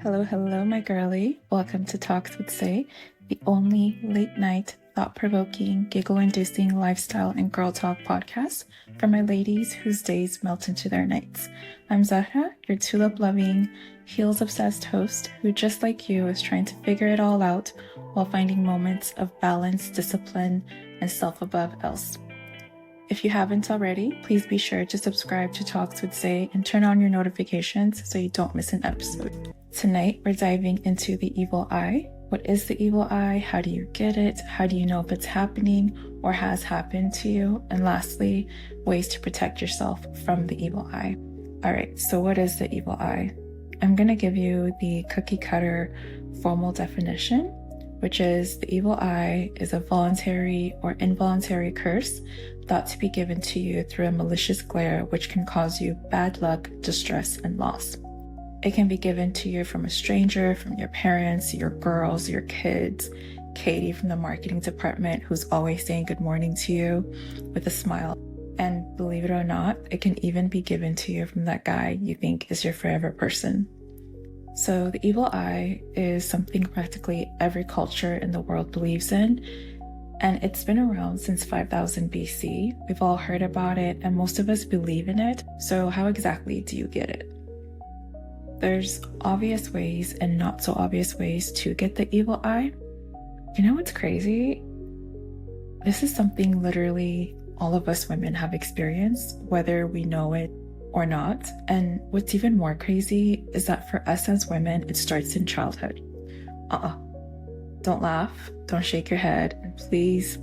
Hello, hello, my girlie. Welcome to Talks with Say, the only late night, thought-provoking, giggle-inducing lifestyle and girl talk podcast for my ladies whose days melt into their nights. I'm Zahra, your tulip-loving, heels-obsessed host who, just like you, is trying to figure it all out while finding moments of balance, discipline, and self above else. If you haven't already, please be sure to subscribe to Talks with Say and turn on your notifications so you don't miss an episode. Tonight, we're diving into the evil eye. What is the evil eye? How do you get it? How do you know if it's happening or has happened to you? And lastly, ways to protect yourself from the evil eye. All right, so what is the evil eye? I'm going to give you the cookie cutter formal definition, which is the evil eye is a voluntary or involuntary curse thought to be given to you through a malicious glare, which can cause you bad luck, distress, and loss. It can be given to you from a stranger, from your parents, your girls, your kids, Katie from the marketing department who's always saying good morning to you with a smile. And believe it or not, it can even be given to you from that guy you think is your forever person. So the evil eye is something practically every culture in the world believes in, and it's been around since 5000 BC. We've all heard about it, and most of us believe in it. So how exactly do you get it? There's obvious ways and not so obvious ways to get the evil eye. You know what's crazy? This is something literally all of us women have experienced, whether we know it or not. And what's even more crazy is that for us as women, it starts in childhood. Don't laugh, don't shake your head, and please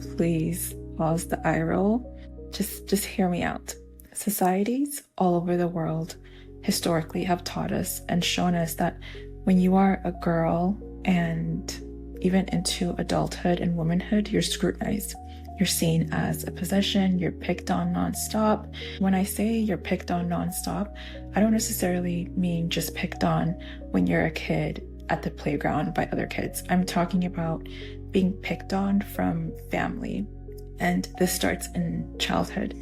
pause the eye roll. Just hear me out. Societies all over the world historically have taught us and shown us that when you are a girl and even into adulthood and womanhood, you're scrutinized. You're seen as a possession, you're picked on nonstop. When I say you're picked on nonstop, I don't necessarily mean just picked on when you're a kid at the playground by other kids. I'm talking about being picked on from family. And this starts in childhood,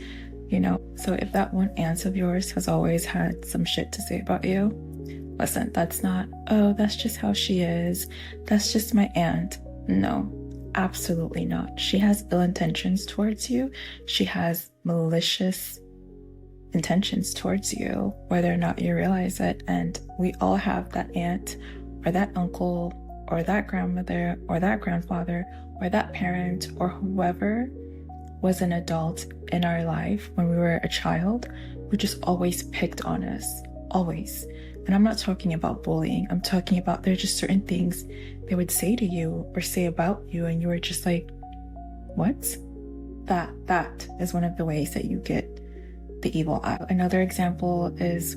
you know? So if that one aunt of yours has always had some shit to say about you, listen, that's not, oh, that's just how she is. That's just my aunt. No, absolutely not. She has ill intentions towards you. She has malicious intentions towards you, whether or not you realize it. And we all have that aunt or that uncle or that grandmother or that grandfather or that parent or whoever was an adult in our life when we were a child who just always picked on us, always. And I'm not talking about bullying. I'm talking about there are just certain things they would say to you or say about you, and you were just like, what? That is one of the ways that you get the evil eye. Another example is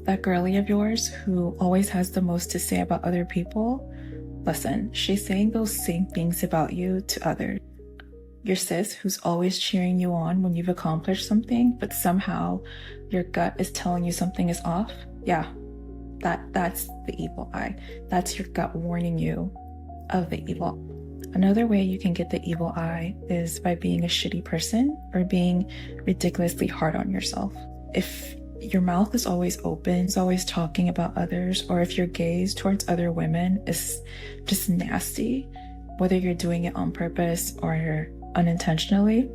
that girlie of yours who always has the most to say about other people. Listen, she's saying those same things about you to others. Your sis who's always cheering you on when you've accomplished something, but somehow your gut is telling you something is off. Yeah, that's the evil eye. That's your gut warning you of the evil. Another way you can get the evil eye is by being a shitty person or being ridiculously hard on yourself. If your mouth is always open, is always talking about others, or if your gaze towards other women is just nasty, whether you're doing it on purpose or unintentionally,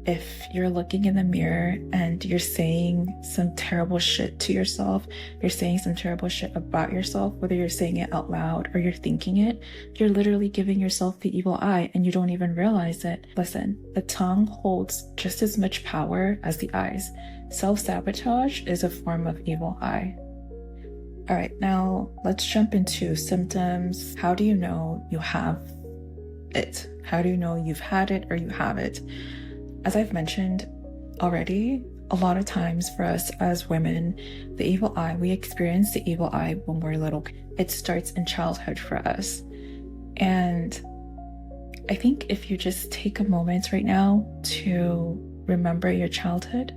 if you're looking in the mirror and you're saying some terrible shit to yourself, you're saying some terrible shit about yourself, whether you're saying it out loud or you're thinking it, you're literally giving yourself the evil eye and you don't even realize it. Listen, the tongue holds just as much power as the eyes. Self-sabotage is a form of evil eye. All right, now let's jump into symptoms. How do you know you have it? How do you know you've had it or you have it? As I've mentioned already, a lot of times for us as women, the evil eye, we experience the evil eye when we're little. It starts in childhood for us. And I think if you just take a moment right now to remember your childhood,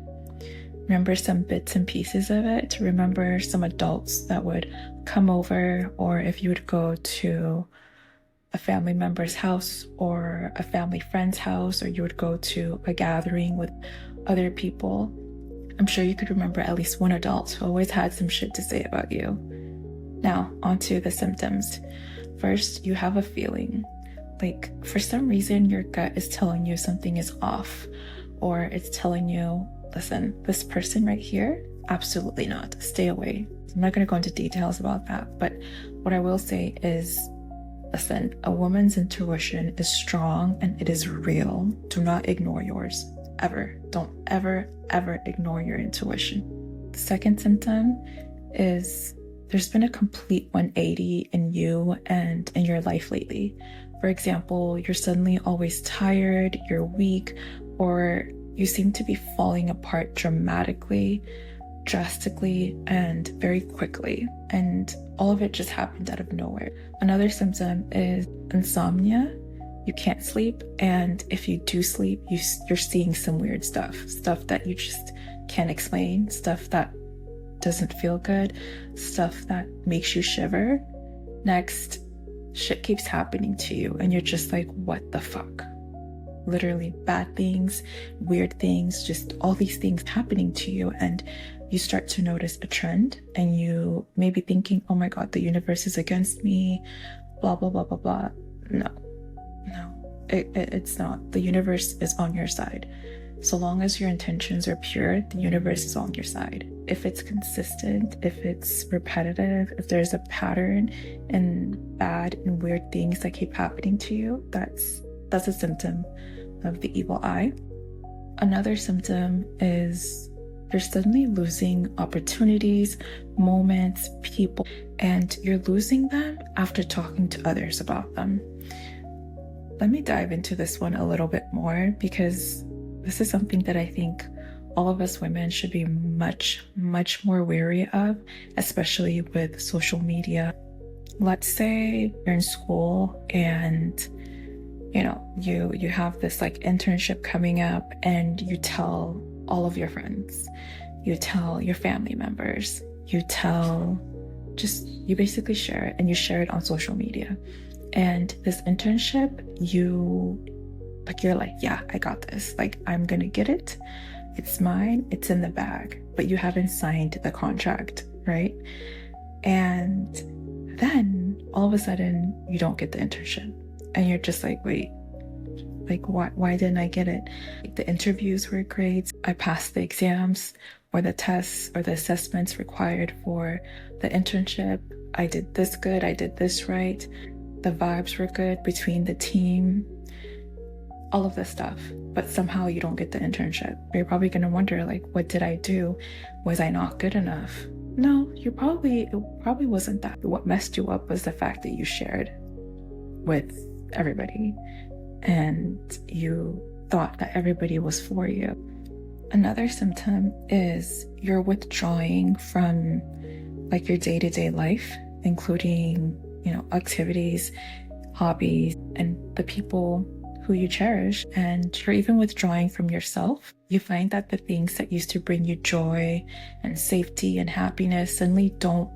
remember some bits and pieces of it, remember some adults that would come over, or if you would go to a family member's house or a family friend's house, or you would go to a gathering with other people, I'm sure you could remember at least one adult who always had some shit to say about you. Now, onto the symptoms. First, you have a feeling. Like, for some reason, your gut is telling you something is off, or it's telling you, listen, this person right here, absolutely not. Stay away. I'm not going to go into details about that, but what I will say is, listen, a woman's intuition is strong and it is real. Do not ignore yours. Ever. Don't ever ignore your intuition. The second symptom is there's been a complete 180 in you and in your life lately. For example, you're suddenly always tired, you're weak, or you seem to be falling apart drastically, and very quickly. And all of it just happened out of nowhere. Another symptom is insomnia. You can't sleep, and if you do sleep, you're seeing some weird stuff that you just can't explain, stuff that doesn't feel good, stuff that makes you shiver. Next, shit keeps happening to you and you're just like, what the fuck? Literally bad things, weird things, just all these things happening to you, and you start to notice a trend and you may be thinking, oh my god, the universe is against me, blah blah blah blah blah. No, it's not. The universe is on your side. So long as your intentions are pure, the universe is on your side. If it's consistent, if it's repetitive, if there's a pattern and bad and weird things that keep happening to you, that's a symptom of the evil eye. Another symptom is you're suddenly losing opportunities, moments, people, and you're losing them after talking to others about them. Let me dive into this one a little bit more, because this is something that I think all of us women should be much more wary of, especially with social media. Let's say you're in school and you have this like internship coming up, and you tell all of your friends, you tell your family members, you basically share it, and you share it on social media. And this internship, you're like, yeah, I got this. Like, I'm gonna get it. It's mine. It's in the bag. But you haven't signed the contract, right? And then all of a sudden, you don't get the internship. And you're just like, wait, like, why didn't I get it? Like, the interviews were great. I passed the exams or the tests or the assessments required for the internship. I did this good. I did this right. The vibes were good between the team, all of this stuff, but somehow you don't get the internship. You're probably going to wonder, like, what did I do? Was I not good enough? No, it probably wasn't that. What messed you up was the fact that you shared with everybody and you thought that everybody was for you. Another symptom is you're withdrawing from like your day-to-day life, including activities, hobbies, and the people who you cherish, and you're even withdrawing from yourself. You find that the things that used to bring you joy and safety and happiness suddenly don't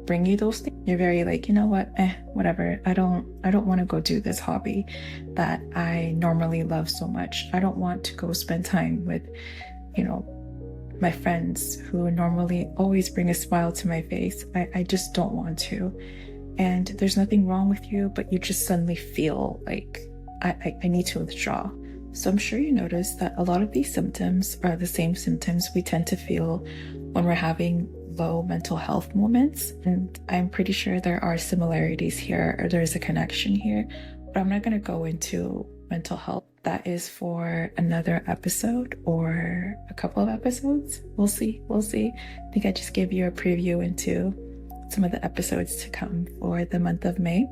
bring you those things. You're very like, you know what, whatever. I don't want to go do this hobby that I normally love so much. I don't want to go spend time with, my friends who normally always bring a smile to my face. I just don't want to. And there's nothing wrong with you, but you just suddenly feel like I need to withdraw. So I'm sure you notice that a lot of these symptoms are the same symptoms we tend to feel when we're having low mental health moments. And I'm pretty sure there are similarities here, or there's a connection here, but I'm not going to go into mental health. That is for another episode or a couple of episodes. We'll see. I think I just gave you a preview into some of the episodes to come for the month of May.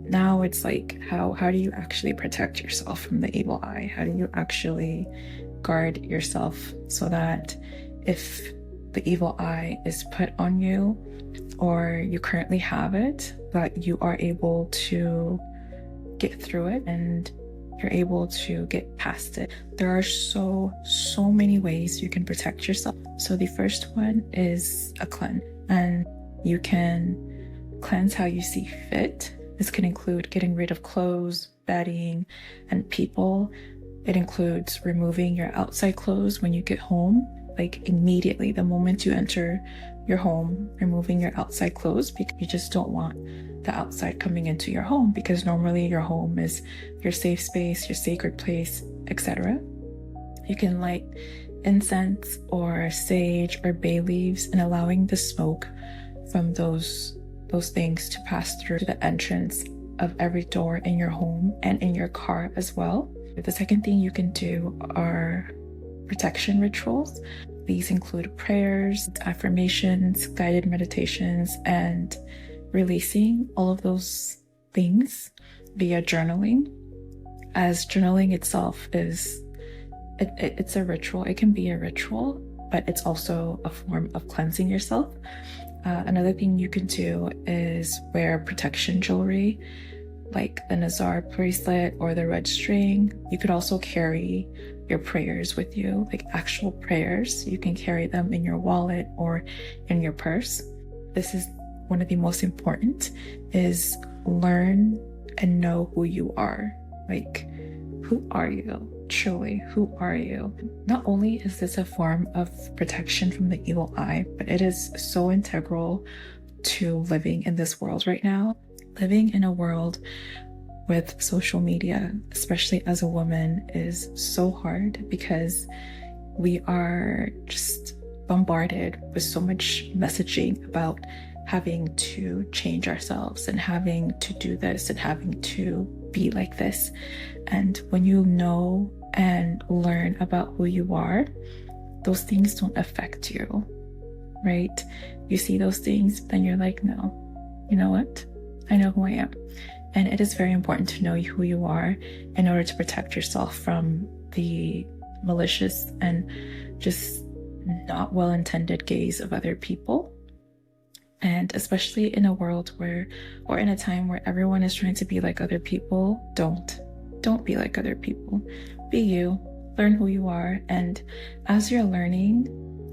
Now it's like, how do you actually protect yourself from the evil eye? How do you actually guard yourself so that if the evil eye is put on you, or you currently have it, that you are able to get through it and you're able to get past it? There are so many ways you can protect yourself. So the first one is a cleanse, and you can cleanse how you see fit. This can include getting rid of clothes, bedding, and people. It includes removing your outside clothes when you get home, like immediately, the moment you enter your home, removing your outside clothes because you just don't want the outside coming into your home, because normally your home is your safe space, your sacred place, etc. You can light incense or sage or bay leaves, and allowing the smoke from those things to pass through the entrance of every door in your home and in your car as well. The second thing you can do are protection rituals. These include prayers, affirmations, guided meditations, and releasing all of those things via journaling. As journaling itself is, it's a ritual. It can be a ritual, but it's also a form of cleansing yourself. Another thing you can do is wear protection jewelry, like the Nazar bracelet or the red string. You could also carry your prayers with you, like actual prayers. You can carry them in your wallet or in your purse. This is one of the most important, is learn and know who you are. Like, who are you? Truly, who are you? Not only is this a form of protection from the evil eye, but it is so integral to living in this world right now. Living in a world with social media, especially as a woman, is so hard because we are just bombarded with so much messaging about having to change ourselves and having to do this and having to be like this. And when you know and learn about who you are, those things don't affect you, right? You see those things, then you're like, no, you know what? I know who I am. And it is very important to know who you are in order to protect yourself from the malicious and just not well-intended gaze of other people. And especially in a world where, or in a time where everyone is trying to be like other people, don't be like other people. Be you, learn who you are, and as you're learning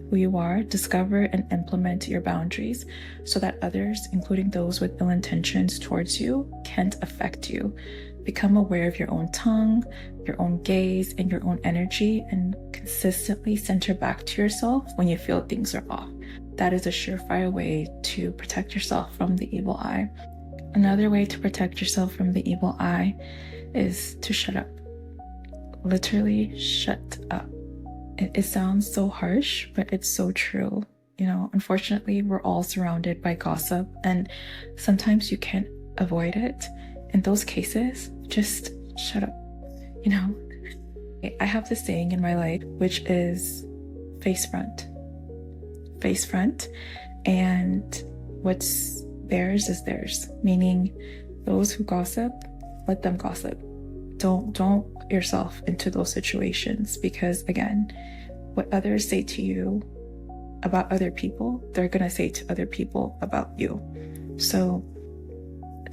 who you are, discover and implement your boundaries so that others, including those with ill intentions towards you, can't affect you. Become aware of your own tongue, your own gaze, and your own energy, and consistently center back to yourself when you feel things are off. That is a surefire way to protect yourself from the evil eye. Another way to protect yourself from the evil eye is to shut up. Literally shut up. It sounds so harsh, but it's so true. You know, unfortunately, we're all surrounded by gossip, and sometimes you can't avoid it. In those cases, just shut up. You know, I have this saying in my life, which is face front. Face front, and what's theirs is theirs. Meaning, those who gossip, let them gossip. Don't put yourself into those situations, because again, what others say to you about other people, they're gonna say to other people about you. So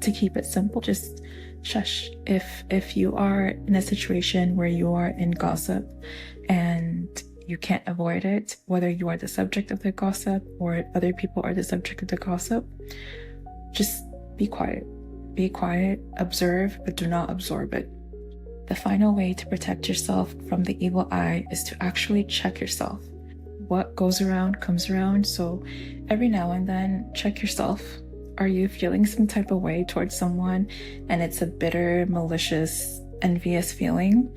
to keep it simple, just shush. If you are in a situation where you are in gossip and you can't avoid it, whether you are the subject of the gossip or other people are the subject of the gossip, just be quiet. Be quiet, observe, but do not absorb it. The final way to protect yourself from the evil eye is to actually check yourself. What goes around comes around, so every now and then, check yourself. Are you feeling some type of way towards someone and it's a bitter, malicious, envious feeling?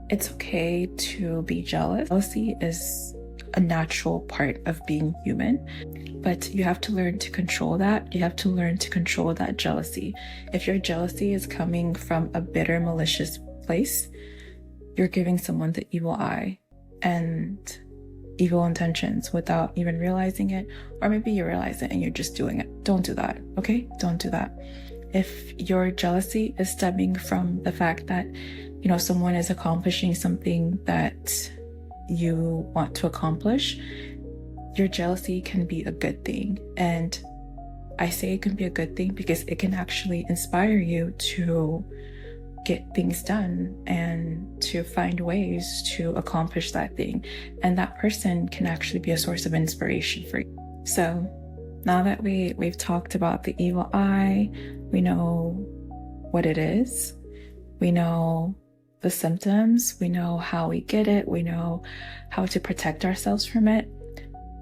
It's okay to be jealous. Jealousy is a natural part of being human, but you have to learn to control that. You have to learn to control that jealousy. If your jealousy is coming from a bitter, malicious place, you're giving someone the evil eye and evil intentions without even realizing it, or maybe you realize it and you're just doing it. Don't do that, okay? Don't do that. If your jealousy is stemming from the fact that, you know, someone is accomplishing something that you want to accomplish, your jealousy can be a good thing. And I say it can be a good thing because it can actually inspire you to get things done and to find ways to accomplish that thing. And that person can actually be a source of inspiration for you. So now that we've talked about the evil eye, we know what it is, we know the symptoms, we know how we get it, we know how to protect ourselves from it.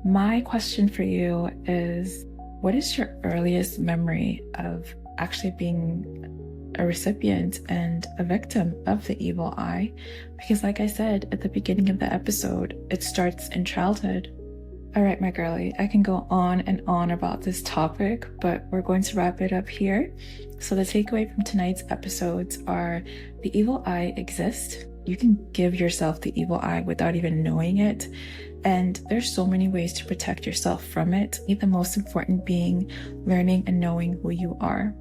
My question for you is, what is your earliest memory of actually being a recipient and a victim of the evil eye? Because like I said at the beginning of the episode, it starts in childhood. All right, my girlie, I can go on and on about this topic, but we're going to wrap it up here. So the takeaway from tonight's episodes are: the evil eye exists. You can give yourself the evil eye without even knowing it. And there's so many ways to protect yourself from it. The most important being learning and knowing who you are.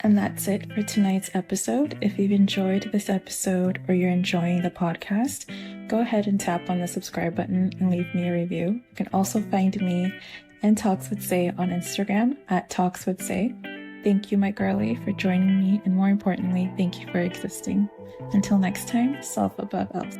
And that's it for tonight's episode. If you've enjoyed this episode or you're enjoying the podcast, go ahead and tap on the subscribe button and leave me a review. You can also find me and Talks with Say on Instagram at Talks with Say. Thank you, my girlie, for joining me, and more importantly, thank you for existing. Until next time, self above else.